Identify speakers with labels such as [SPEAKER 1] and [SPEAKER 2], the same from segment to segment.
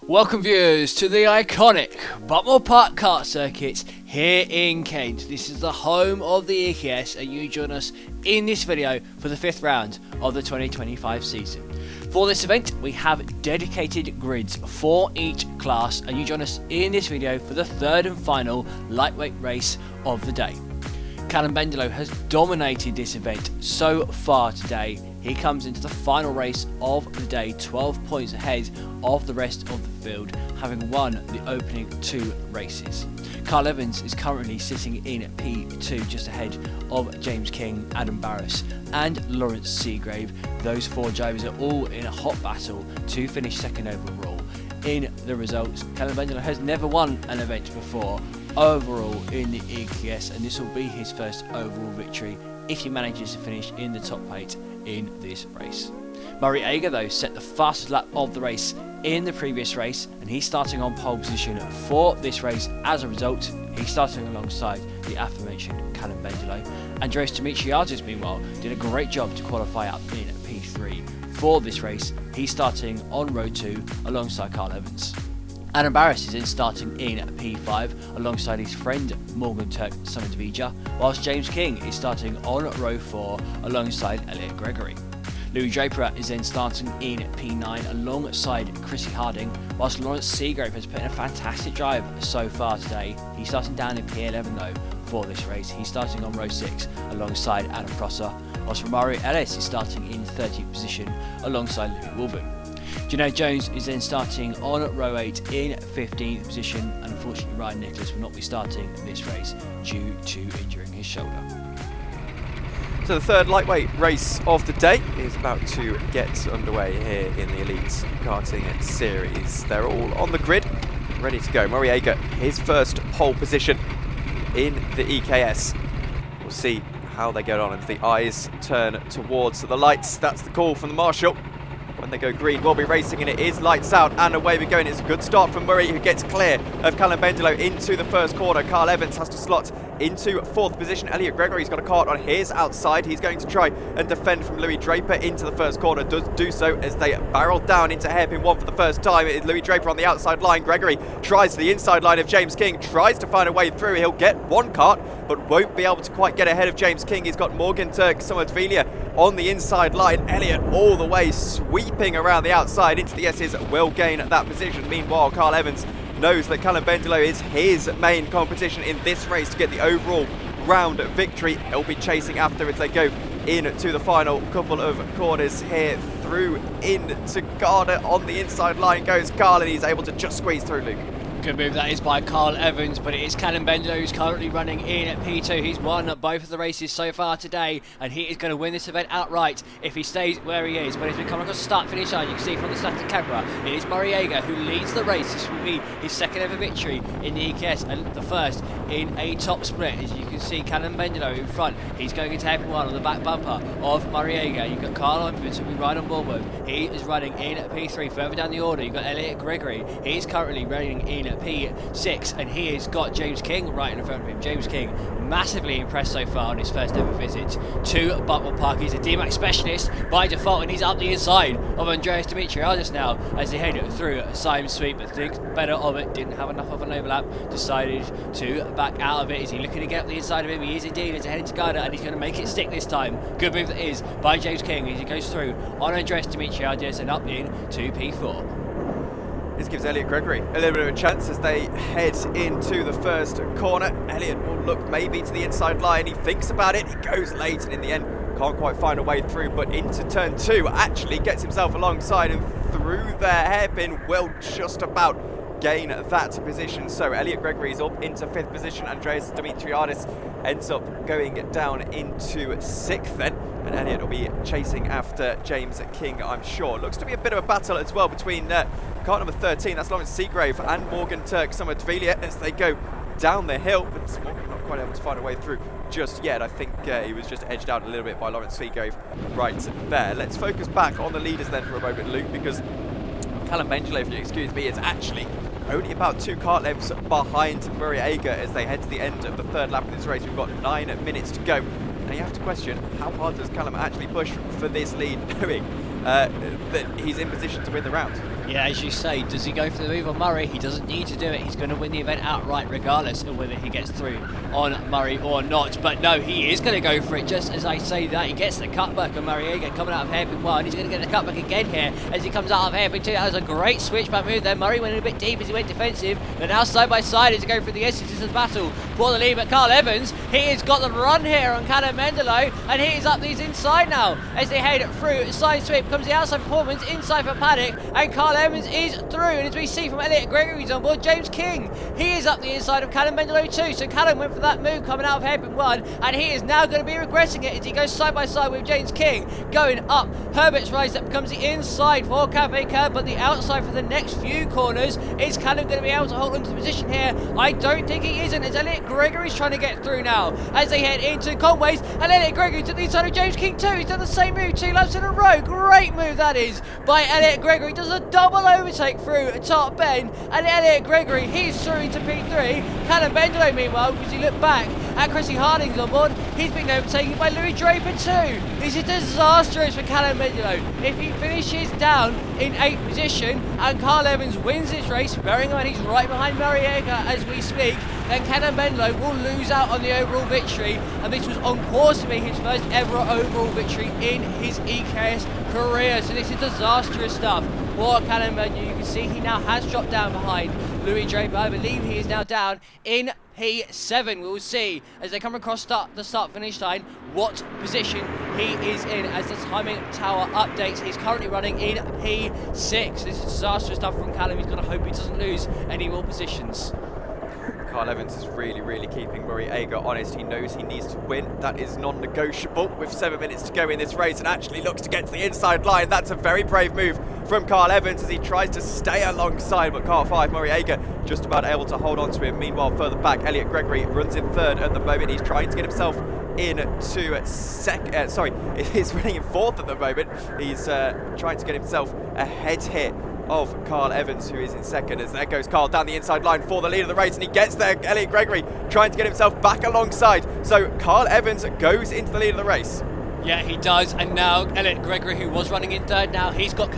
[SPEAKER 1] Welcome viewers to the iconic Buckmore Park Kart Circuit here in Kent. This is the home of the EKS and you join us in this video for the 5th round of the 2025 season. For this event we have dedicated grids for each class and you join us in this video for the 3rd and final lightweight race of the day. Callum Bendelow has dominated this event so far today. He comes into the final race of the day 12 points ahead of the rest of the field, having won the opening 2 races. Carl Evans is currently sitting in P2 just ahead of James King, Adam Barras and Lawrence Seagrave. Those 4 drivers are all in a hot battle to finish 2nd overall. In the results, Callum Bendelow has never won an event before overall in the EKS, and this will be his first overall victory if he manages to finish in the top 8 in this race. Murray Ager though set the fastest lap of the race in the previous race and he's starting on pole position for this race. As a result, he's starting alongside the aforementioned Callum Bendelow. Andreas Demetriades meanwhile did a great job to qualify up in P3 for this race. He's starting on row 2 alongside Carl Evans. Adam Barras is then starting in P5 alongside his friend Morgan Turk, son of Ager, whilst James King is starting on row 4 alongside Elliot Gregory. Louis Draper is then starting in P9 alongside Chrissy Harding, whilst Lawrence Seagrave has put in a fantastic drive so far today. He's starting down in P11 though for this race. He's starting on row 6 alongside Adam Prosser, whilst Romario Ellis is starting in 30th position alongside Louis Wolven. Junaid Jones is then starting on row 8 in 15th position, and unfortunately Ryan Nicholas will not be starting this race due to injuring his shoulder.
[SPEAKER 2] So the 3rd lightweight race of the day is about to get underway here in the Elite Karting Series. They're all on the grid, ready to go. Murray Ager, his first pole position in the EKS. We'll see how they get on as the eyes turn towards the lights. That's the call from the marshal. When they go green, we'll be racing and it is lights out and away we go. And it's a good start from Murray, who gets clear of Callum Bendelow into the first corner. Carl Evans has to slot into 4th position. Elliot Gregory's got a kart on his outside. He's going to try and defend from Louis Draper into the first corner. Does do so as they barrel down into hairpin 1 for the first time. It is Louis Draper on the outside line. Gregory tries the inside line of James King, tries to find a way through. He'll get 1 kart, but won't be able to quite get ahead of James King. He's got Morgan Turk, Somerville on the inside line. Elliot all the way sweeping around the outside into the S's will gain that position. Meanwhile, Carl Evans knows that Callum Bendelow is his main competition in this race to get the overall round victory. He'll be chasing after as they go into the final couple of corners here. Through into Garner on the inside line goes Carl, and he's able to just squeeze through Luke.
[SPEAKER 1] Good move that is by Carl Evans, but it is Callum Bendelow who's currently running in at P2. He's won both of the races so far today, and he is going to win this event outright if he stays where he is. But as we come across the start-finish line, you can see from the static camera, it is Murray Ager who leads the race. This will be his 2nd ever victory in the EKS and the 1st in a top split. As you can see, Callum Bendelow in front. He's going into hairpin 1 on the back bumper of Murray Ager. You've got Carl Evans who we ride on board with. He is running in at P3. Further down the order, you've got Elliot Gregory. He's currently running in at P6, and he has got James King right in front of him. James King massively impressed so far on his first ever visit to Buckmore Park. He's a DMAX specialist by default, and he's up the inside of Andreas Demetriades now as they head through a side sweep, but thinks better of it. Didn't have enough of an overlap, decided to back out of it. Is he looking to get up the inside of him? He is indeed, as heading to Garner, and he's going to make it stick this time. Good move that is by James King as he goes through on Andreas Demetriades and up in to P4.
[SPEAKER 2] This gives Elliot Gregory a little bit of a chance as they head into the first corner. Elliot will look maybe to the inside line. He thinks about it. He goes late and in the end can't quite find a way through, but into turn 2 actually gets himself alongside and through their hairpin will just about gain that position. So Elliot Gregory is up into 5th position. Andreas Demetriades ends up going down into 6th then. And Elliot will be chasing after James King, I'm sure. Looks to be a bit of a battle as well between kart number 13, that's Lawrence Seagrave, and Morgan Turk Somerville as they go down the hill. But Morgan not quite able to find a way through just yet. I think he was just edged out a little bit by Lawrence Seagrave right there. Let's focus back on the leaders then for a moment, Luke, because Callum Bendelow, if you excuse me, is actually only about 2 kart lengths behind Murray Ager as they head to the end of the 3rd lap of this race. We've got 9 minutes to go. Now you have to question, how hard does Callum actually push for this lead, knowing that he's in position to win the round?
[SPEAKER 1] Yeah, as you say, does he go for the move on Murray? He doesn't need to do it. He's going to win the event outright regardless of whether he gets through on Murray or not. But no, he is going to go for it just as I say that. He gets the cutback on Murray Ager coming out of hairpin 1. He's going to get the cutback again here as he comes out of hairpin 2. That was a great switchback move there. Murray went a bit deep as he went defensive. But now side by side as he go for the S's. This is a battle for the lead. But Carl Evans, he has got the run here on Callum Bendelow. And he is up these inside now as they head through. Side sweep comes the outside performance inside for Paddock. And Carl Evans is through. And as we see from Elliot Gregory's on board, James King, he is up the inside of Callum Bendelow too. So Callum went for that move coming out of hairpin 1. And he is now going to be regretting it as he goes side by side with James King going up Herbert's rise. That becomes the inside for Cafe Curb, but the outside for the next few corners. Is Callum going to be able to hold on to the position here? I don't think he isn't, as Elliot Gregory's trying to get through now as they head into Conway's. And Elliot Gregory to the inside of James King too. He's done the same move 2 laps in a row. Great move that is by Elliot Gregory. Does a double overtake through top bend, and Elliot Gregory, he's through into P3. Callum Bendelow meanwhile, because he looked back at Chrissy Harding's on board, he's been overtaken by Louis Draper too. This is disastrous for Callum Bendelow. If he finishes down in 8th position and Carl Evans wins this race, bearing in mind he's right behind Murray Ager as we speak, then Callum Bendelow will lose out on the overall victory, and this was on course to be his first ever overall victory in his EKS career. So this is disastrous stuff for Callum Bendelow. You can see he now has dropped down behind Louis Draper. I believe he is now down in P7. We will see as they come across the start-finish line what position he is in as the timing tower updates. He's currently running in P6. This is disastrous stuff from Callum. He's got to hope he doesn't lose any more positions.
[SPEAKER 2] Carl Evans is really keeping Murray Ager honest. He knows he needs to win. That is non-negotiable with 7 minutes to go in this race, and actually looks to get to the inside line. That's a very brave move from Carl Evans as he tries to stay alongside, but car 5, Murray Ager, just about able to hold on to him. Meanwhile, further back, Elliot Gregory runs in 3rd at the moment. He's trying to get himself into he's running in 4th at the moment. He's trying to get himself ahead here of Carl Evans, who is in 2nd, as there goes Carl down the inside line for the lead of the race, and he gets there. Elliot Gregory trying to get himself back alongside, so Carl Evans goes into the lead of the race.
[SPEAKER 1] Yeah, he does, and now Elliot Gregory, who was running in 3rd, now he's got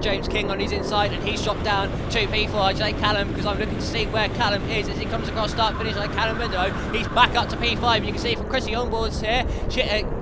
[SPEAKER 1] James King on his inside, and he's dropped down to P4. I say Callum because I'm looking to see where Callum is as he comes across start-finish like Callum Bendelow. He's back up to P5. You can see from Chrissy onboards here,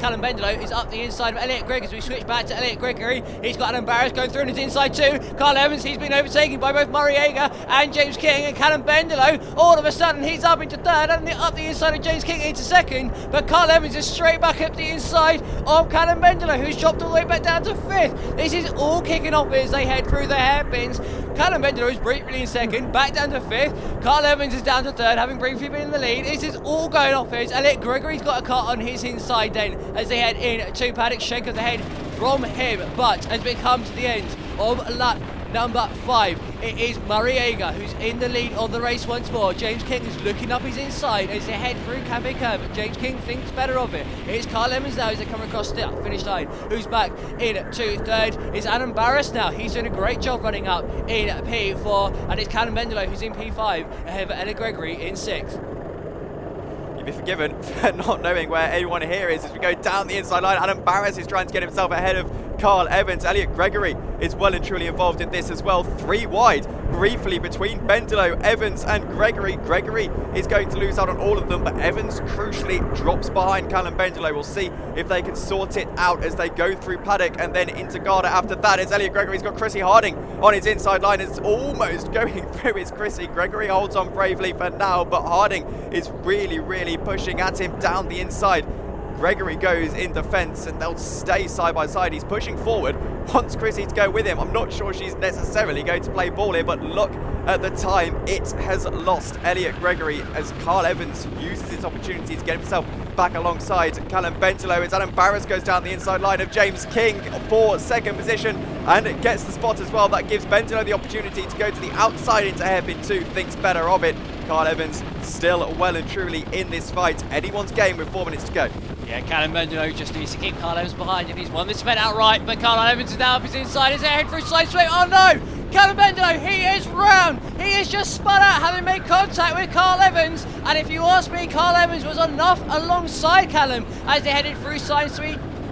[SPEAKER 1] Callum Bendelow is up the inside of Elliot Gregory as we switch back to Elliot Gregory. He's got Adam Barris going through on his inside too. Carl Evans, he's been overtaken by both Murray Ager and James King, and Callum Bendelow, all of a sudden he's up into 3rd and up the inside of James King into 2nd, but Carl Evans is straight back up the inside of Callum Bendelow, who's dropped all the way back down to 5th. This is all kicking off as they head through the hairpins. Callum Bendelow is briefly in 2nd, back down to 5th. Carl Evans is down to 3rd, having briefly been in the lead. This is all going off as Elliot Gregory's got a car on his inside then as they head in to Paddock. Shake of the head from him, but as we come to the end of lap number 5, it is Murray Ager who's in the lead of the race once more. James King is looking up his inside as they head through Cafe Curb. James King thinks better of it. It's Carl Evans now as they come across the finish line. Who's back in to 3rd is Adam Barris now. He's doing a great job running up in P4, and it's Callum Bendelow who's in P5 ahead of Elliot Gregory in 6th.
[SPEAKER 2] You'd be forgiven for not knowing where anyone here is as we go down the inside line. Adam Barris is trying to get himself ahead of Carl Evans. Elliot Gregory is well and truly involved in this as well. 3 wide briefly between Bendelow, Evans and Gregory. Gregory is going to lose out on all of them, but Evans crucially drops behind Callum Bendelow. We'll see if they can sort it out as they go through Paddock and then into Garda after that. As Elliot Gregory's got Chrissy Harding on his inside line. It's almost going through his Chrissy. Gregory holds on bravely for now, but Harding is really pushing at him down the inside. Gregory goes in defence and they'll stay side by side. He's pushing forward, wants Chrissy to go with him. I'm not sure she's necessarily going to play ball here, but look at the time it has lost Elliot Gregory as Carl Evans uses his opportunity to get himself back alongside Callum Bendelow as Adam Barris goes down the inside line of James King for 2nd position and gets the spot as well. That gives Bendelow the opportunity to go to the outside into hairpin 2, thinks better of it. Carl Evans still well and truly in this fight. Anyone's game with 4 minutes to go.
[SPEAKER 1] Yeah, Callum Bendelow just needs to keep Carl Evans behind him. He's won this event outright, but Carl Evans is now up his inside as they head through side straight. Oh no! Callum Bendelow, he is round. He is just spun out, having made contact with Carl Evans. And if you ask me, Carl Evans was enough alongside Callum as they headed through side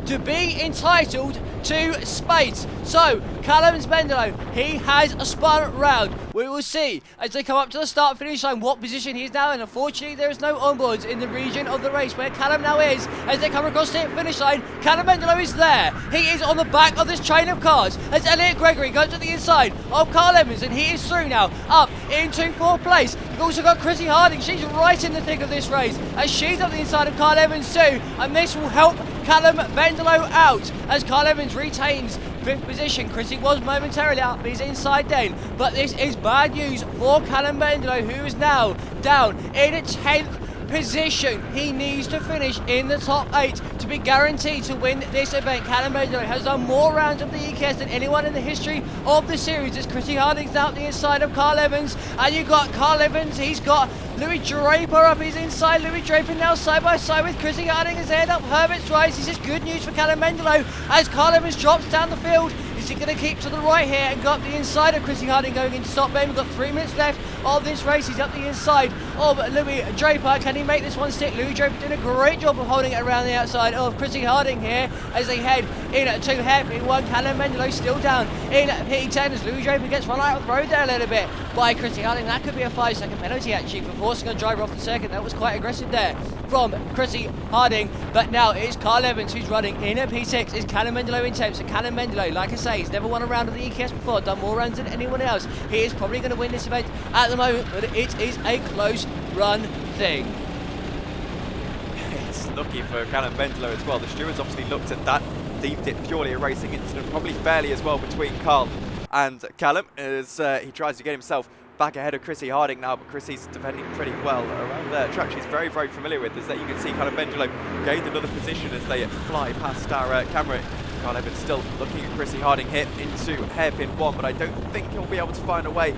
[SPEAKER 1] to be entitled to space. So, Callum Bendelow, he has a spun round. We will see as they come up to the start finish line what position he's now in. Unfortunately, there is no onboards in the region of the race where Callum now is. As they come across the finish line, Callum Bendelow is there. He is on the back of this train of cars as Elliot Gregory goes to the inside of Carl Evans, and he is through now up into 4th place. You've also got Chrissy Harding. She's right in the thick of this race as she's up the inside of Carl Evans too, and this will help Callum Bendelow out as Carl Evans retains 5th position. Chrissy was momentarily out, but he's inside then. But this is bad news for Callum Bendelow, who is now down in 10th position. He needs to finish in the top 8 to be guaranteed to win this event. Callum Bendelow has done more rounds of the EKS than anyone in the history of the series. As Chrissy Harding's out the inside of Carl Evans, and you've got Carl Evans, he's got Louis Draper up his inside. Louis Draper now side by side with Chrissy Harding as they head up Herbert's Rise. This is good news for Callum Bendelow as Carl Evans drops down the field. Is he going to keep to the right here and go up the inside of Chrissy Harding going into stop lane? We've got 3 minutes left of this race. He's up the inside of Louis Draper. Can he make this one stick? Louis Draper doing a great job of holding it around the outside of Chrissy Harding here as they head into hairpin 1. Callum Bendelow still down in P10 as Louis Draper gets run out of the road there a little bit by Chrissy Harding. That could be a 5-second penalty actually for forcing a driver off the circuit. That was quite aggressive there from Chrissy Harding. But now it's Carl Evans who's running in at P6. It's Callum Bendelow in 10th. So Callum Bendelow, like I say, he's never won a round of the EKS before, done more rounds than anyone else. He is probably going to win this event at the moment, but it is a close run thing.
[SPEAKER 2] It's lucky for Callum Bendelow as well. The stewards obviously looked at that, deemed it purely a racing incident, probably fairly as well between Carl and Callum as he tries to get himself back ahead of Chrissy Harding now, but Chrissy's defending pretty well around there. Track she's very, very familiar with is that you can see Callum Bendelow gained another position as they fly past our camera. Carl Evans still looking at Chrissy Harding here into hairpin 1, but I don't think he'll be able to find a way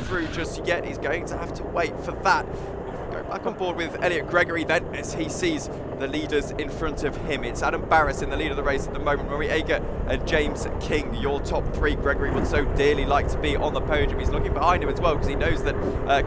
[SPEAKER 2] through just yet. He's going to have to wait for that. We'll go back on board with Elliot Gregory then as he sees the leaders in front of him. It's Adam Barras in the lead of the race at the moment. Murray Ager and James King, your top 3. Gregory would so dearly like to be on the podium. He's looking behind him as well because he knows that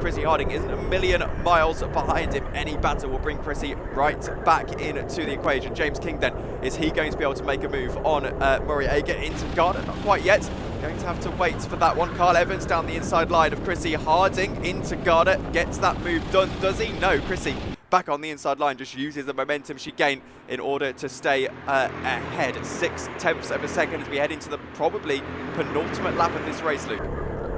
[SPEAKER 2] Chrissy Harding isn't a million miles behind him. Any battle will bring Chrissy right back into the equation. James King then, is he going to be able to make a move on Murray Ager into Garden? Not quite yet. Going to have to wait for that one. Carl Evans down the inside line of Chrissy Harding into Garda. Gets that move done. Does he? No. Chrissy back on the inside line, just uses the momentum she gained in order to stay ahead. 6/10 of a second as we head into the probably penultimate lap of this race, Luke.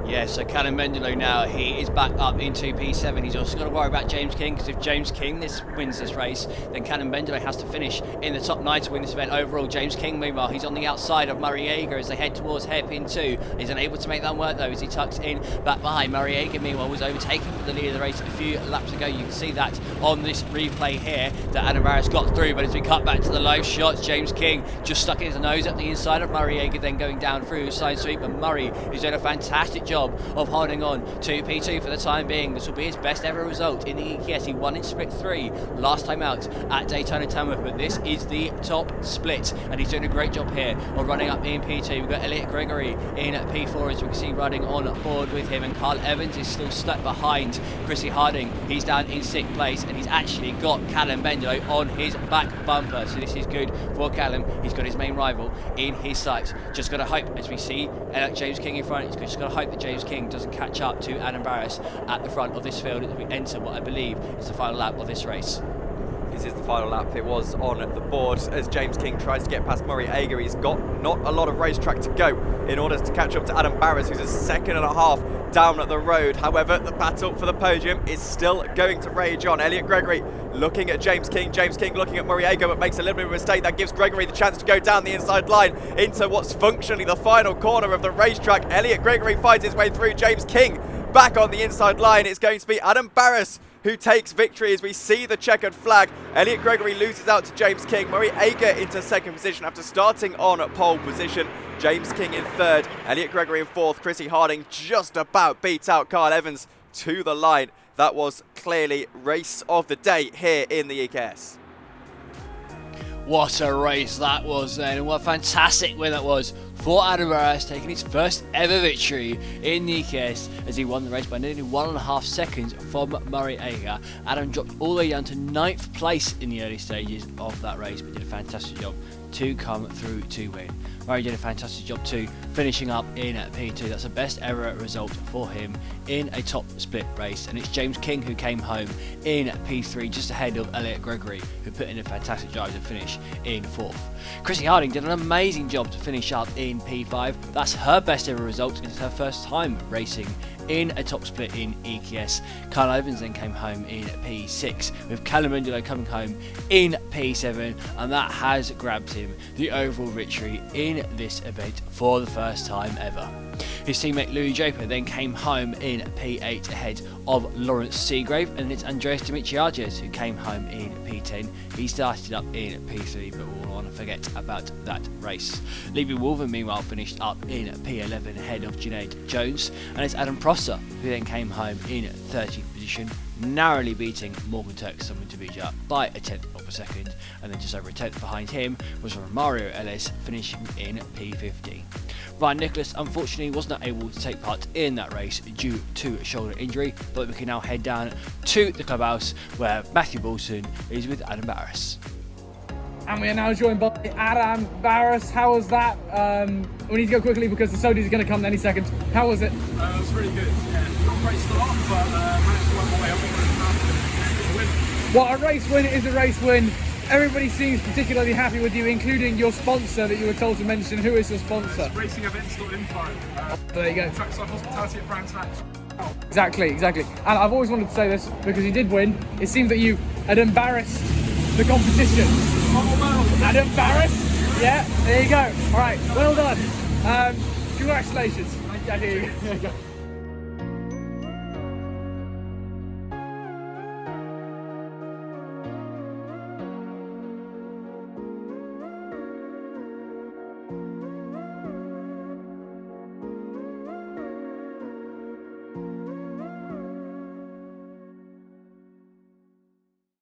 [SPEAKER 1] Yeah, so Callum Bendelow now, he is back up into P7. He's also got to worry about James King, because if James King wins this race, then Callum Bendelow has to finish in the top 9 to win this event overall. James King, meanwhile, he's on the outside of Murray Ager as they head towards hairpin 2. He's unable to make that work, though, as he tucks in back behind. Murray Ager, meanwhile, was overtaken for the lead of the race a few laps ago. You can see that on this replay here, that Adam Barras got through, but as we cut back to the live shots, James King just stuck his nose at the inside of Murray Ager, then going down through his side sweep, and Murray is doing a fantastic job of holding on to P2 for the time being. This will be his best ever result in the EKS. He won in split 3 last time out at Daytona Tamworth, but this is the top split, and he's doing a great job here of running up in P2. We've got Elliot Gregory in P4, as we can see, riding on board with him, and Carl Evans is still stuck behind Chrissy Harding. He's down in 6th place, and he's actually got Callum Bendelow on his back bumper, so this is good for Callum. He's got his main rival in his sights. Just got to hope, as we see James King in front, he's just got to hope that James King doesn't catch up to Adam Barras at the front of this field as we enter what I believe is the final lap of this race.
[SPEAKER 2] This is the final lap. It was on the board as James King tries to get past Murray Ager. He's got not a lot of racetrack to go in order to catch up to Adam Barras, who's a second and a half down the road. However, the battle for the podium is still going to rage on. Elliot Gregory looking at James King. James King looking at Murray Ager, but makes a little bit of a mistake. That gives Gregory the chance to go down the inside line into what's functionally the final corner of the racetrack. Elliot Gregory finds his way through. James King back on the inside line. It's going to be Adam Barras who takes victory as we see the checkered flag. Elliot Gregory loses out to James King. Murray Ager into 2nd position after starting on pole position. James King in 3rd. Elliot Gregory in 4th. Chrissy Harding just about beats out Carl Evans to the line. That was clearly race of the day here in the EKS.
[SPEAKER 1] What a race that was then, and what a fantastic win that was for Adam Barras, taking his first ever victory in the EKS as he won the race by nearly 1.5 seconds from Murray Ager. Adam dropped all the way down to 9th place in the early stages of that race, but did a fantastic job to come through to win. Murray did a fantastic job too, finishing up in P2. That's the best ever result for him in a top split race, and it's James King who came home in P3 just ahead of Elliot Gregory, who put in a fantastic drive to finish in 4th. Chrissy Harding did an amazing job to finish up in P5. That's her best ever result. It's her first time racing in a top split in EKS. Carl Evans then came home in P6, with Callum Bendelow coming home in P7, and that has grabbed him the overall victory in this event for the first time ever. His teammate Louis Draper then came home in P8 ahead of Lawrence Seagrave, and it's Andreas Demetriades who came home in P10. He started up in P3, but we'll want to forget about that race. Levy Wolven meanwhile finished up in P11 ahead of Junaid Jones, and it's Adam Prosser who then came home in 30th position, narrowly beating Morgan Turks and Winterbeeger by a 10th of a second, and then just over a 10th behind him was Romario Ellis finishing in P15. Ryan Nicholas unfortunately was not able to take part in that race due to a shoulder injury, but we can now head down to the clubhouse where Matthew Bolton is with Adam Barras.
[SPEAKER 3] And we are now joined by Adam Barras. How was that? We need to go quickly because the Sodis is going to come in any second. How was it?
[SPEAKER 4] It was really good, yeah. Not a great start, but managed to work my way up and win.
[SPEAKER 3] Well, a race win is a race win. Everybody seems particularly happy with you, including your sponsor that you were told to mention. Who is your sponsor?
[SPEAKER 4] Racingevents.info.
[SPEAKER 3] There you go.
[SPEAKER 4] Trackside hospitality at Brands Hatch.
[SPEAKER 3] Exactly. And I've always wanted to say this because you did win. It seemed that you had embarrassed the competition.
[SPEAKER 4] Oh, well.
[SPEAKER 3] Had embarrassed? Yeah, there you go. All right, well done. Congratulations.
[SPEAKER 4] Thank you.
[SPEAKER 3] There you go.